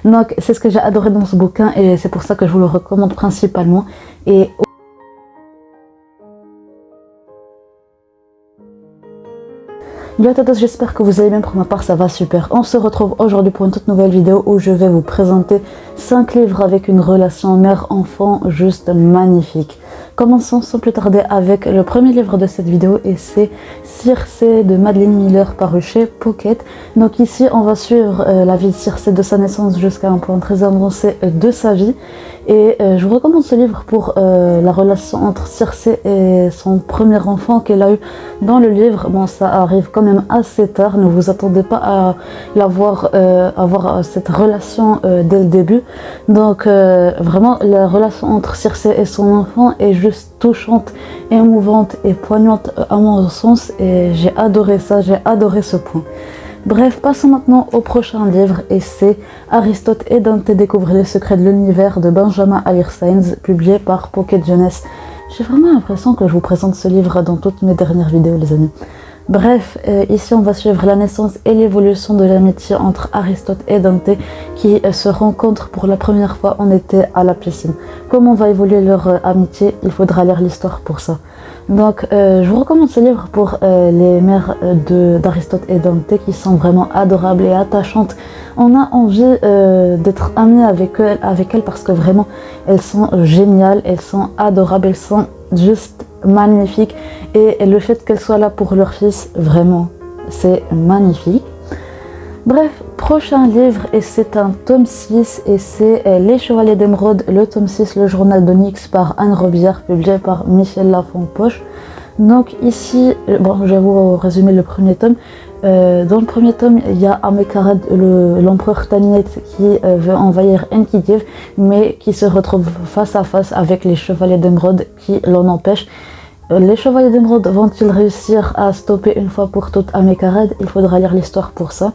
Donc c'est ce que j'ai adoré dans ce bouquin et c'est pour ça que je vous le recommande principalement. Et yo à tous, j'espère que vous allez bien. Pour ma part ça va super. On se retrouve aujourd'hui pour une toute nouvelle vidéo où je vais vous présenter 5 livres avec une relation mère-enfant juste magnifique. Commençons sans plus tarder avec le premier livre de cette vidéo et c'est Circé de Madeline Miller paru chez Pocket. Donc ici on va suivre la vie de Circé de sa naissance jusqu'à un point très avancé de sa vie. Et je vous recommande ce livre pour la relation entre Circé et son premier enfant qu'elle a eu dans le livre. Bon, ça arrive quand même assez tard, ne vous attendez pas à avoir cette relation dès le début. Donc vraiment la relation entre Circé et son enfant est juste touchante, émouvante et poignante à mon sens, et j'ai adoré ça, j'ai adoré ce point. Bref, passons maintenant au prochain livre et c'est Aristote et Dante découvrent les secrets de l'univers de Benjamin Alirsainz, publié par Pocket Jeunesse. J'ai vraiment l'impression que je vous présente ce livre dans toutes mes dernières vidéos, les amis. Bref, ici on va suivre la naissance et l'évolution de l'amitié entre Aristote et Dante qui se rencontrent pour la première fois en été à la piscine. Comment va évoluer leur amitié? Il faudra lire l'histoire pour ça. Donc je vous recommande ce livre pour les mères d'Aristote et Dante qui sont vraiment adorables et attachantes. On a envie d'être amis avec elles parce que vraiment elles sont géniales, elles sont adorables, elles sont juste magnifiques, et le fait qu'elles soient là pour leur fils, vraiment c'est magnifique. Bref, prochain livre et c'est un tome 6 et c'est Les Chevaliers d'Émeraude, le tome 6, le journal de Nyx par Anne Robillard, publié par Michel Lafon-Poche. Donc ici, bon, je vais vous résumer le premier tome. Dans le premier tome, il y a Amécarède, l'empereur Tanith qui veut envahir Enkidiv, mais qui se retrouve face à face avec les Chevaliers d'Émeraude qui l'en empêchent. Les Chevaliers d'Émeraude vont-ils réussir à stopper une fois pour toutes Amécarède? Il faudra lire l'histoire pour ça.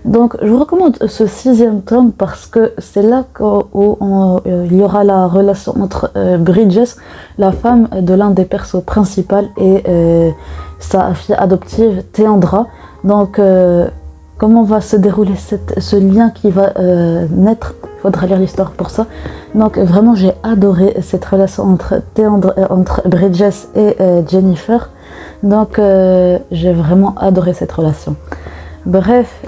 Donc je vous recommande ce 6e tome parce que c'est là où il y aura la relation entre Bridges, la femme de l'un des persos principaux, et sa fille adoptive Théandra. Donc comment va se dérouler ce lien qui va naître? Il faudra lire l'histoire pour ça. Donc vraiment j'ai adoré cette relation entre Bridges et Jennifer. Donc j'ai vraiment adoré cette relation. Bref,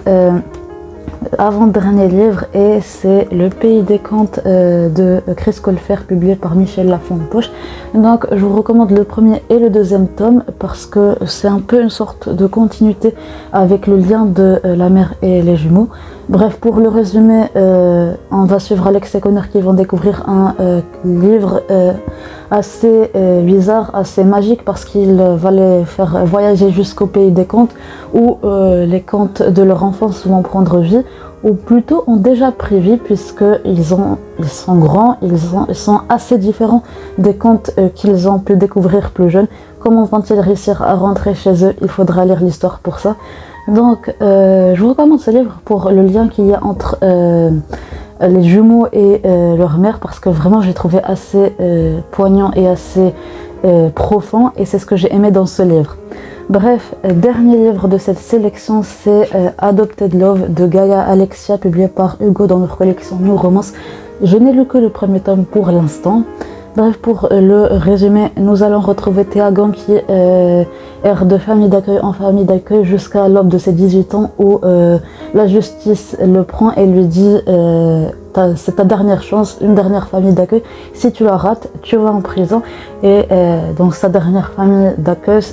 avant-dernier livre et c'est Le Pays des Contes de Chris Colfer, publié par Michel Lafon-Poche. Donc je vous recommande le premier et le deuxième tome parce que c'est un peu une sorte de continuité avec le lien de la mère et les jumeaux. Bref, pour le résumé, on va suivre Alex et Connor qui vont découvrir un livre assez bizarre, assez magique, parce qu'il va les faire voyager jusqu'au pays des contes où les contes de leur enfance vont prendre vie, ou plutôt ont déjà pris vie puisqu'ils sont grands, ils sont assez différents des contes qu'ils ont pu découvrir plus jeunes. Comment vont-ils réussir à rentrer chez eux? Il faudra lire l'histoire pour ça. Donc je vous recommande ce livre pour le lien qu'il y a entre les jumeaux et leur mère, parce que vraiment j'ai trouvé assez poignant et assez profond, et c'est ce que j'ai aimé dans ce livre. Bref, dernier livre de cette sélection, c'est Adopted Love de Gaia Alexia, publié par Hugo dans leur collection New Romance. Je n'ai lu que le premier tome pour l'instant. Bref, pour le résumé, nous allons retrouver Théagan qui erre de famille d'accueil en famille d'accueil jusqu'à l'aube de ses 18 ans où la justice le prend et lui dit c'est ta dernière chance, une dernière famille d'accueil. Si tu la rates, tu vas en prison. Et dans sa dernière famille d'accueil,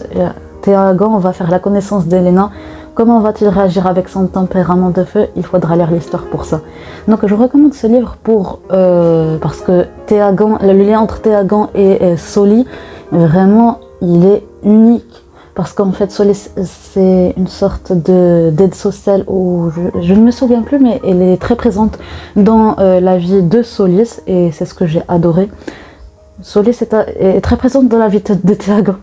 Théagan va faire la connaissance d'Elena. Comment va-t-il réagir avec son tempérament de feu? Il faudra lire l'histoire pour ça. Donc je recommande ce livre parce que Théagan, le lien entre Théagan et Soli, vraiment il est unique. Parce qu'en fait Soli c'est une sorte d'aide sociale où je ne me souviens plus, mais elle est très présente dans la vie de Solis, et c'est ce que j'ai adoré. Solis est très présente dans la vie de Théagan.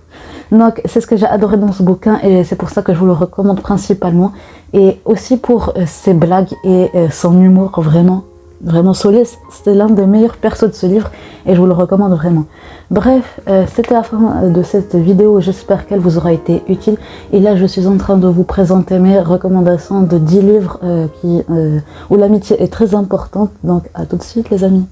Donc c'est ce que j'ai adoré dans ce bouquin et c'est pour ça que je vous le recommande principalement. Et aussi pour ses blagues et son humour, vraiment Vraiment, Solis, c'est l'un des meilleurs persos de ce livre et je vous le recommande vraiment. Bref, c'était la fin de cette vidéo, j'espère qu'elle vous aura été utile. Et là, je suis en train de vous présenter mes recommandations de 10 livres où l'amitié est très importante. Donc, à tout de suite les amis.